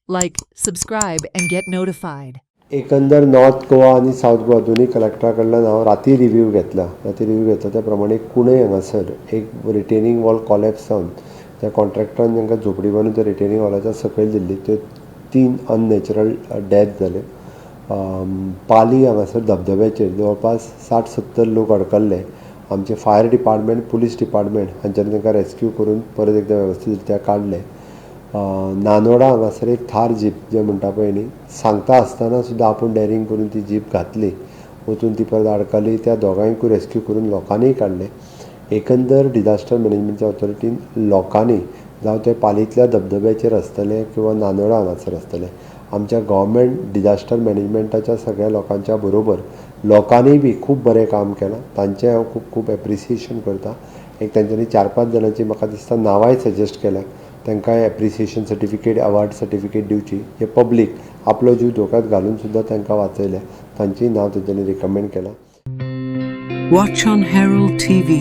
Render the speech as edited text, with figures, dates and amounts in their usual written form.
Like, subscribe, and get notified. एकंदर north Goa आणि south Goa दोन्ही कलेक्टरा कडल्यान हांव राती रिव्ह्यू घेतला त्या प्रमाणे कुणय हांगासर एक रिटेनिंग वॉल कॉलेप्स जावन त्या कॉन्ट्रॅक्टरान जांकां झोपडी बांदून त्या रिटेनिंग वॉलाच्या सकयल दिल्ली त्यो 3 अननॅचरल डेथ जाले. पाली हांगासर धबधब्याचेर जवळपास 60-70 लोक अडकल्ले. आमचे फायर डिपार्टमेंट पुलीस डिपार्टमेंट हांच्यानी तांकां रेस्क्यू करून परत एकदा वेवस्थीतरित्या काडले. नानोडा हांगासर एक थार जीप जे म्हणटा पळय न्ही सांगता आसतना सुद्दां आपूण डॅरिंग करून ती जीप घातली वचून ती परत अडकली. त्या दोगांयकूय रेस्क्यू करून लोकांनीय काडले. एकंदर डिजास्टर मॅनेजमेंटच्या ऑथॉरिटीन लोकांनी जावं ते पालींतल्या धबधब्याचेर आसतले किंवा नानोडा हांगासर आसतले आमच्या गव्हर्मेंट डिजास्टर मॅनेजमेंटाच्या सगळ्या लोकांच्या बरोबर लोकांनी बी खूब बरें काम केलां. तांचें हांव खूब खूब एप्रिसिएशन करतां. एक तांच्यांनी 4-5 जाणांची म्हाका दिसता नांवांय सजेस्ट केल्या. तांकांय एप्रिसिएशन सर्टिफिकेट अवॉर्ड सर्टिफिकेट दिवची. हे पब्लीक आपलो जीव धोक्यात घालून सुद्दां तांकां वाचयल्या. तांचीय नांव तेंच्यांनी रिकमेंड केलां. Watch on Herald TV.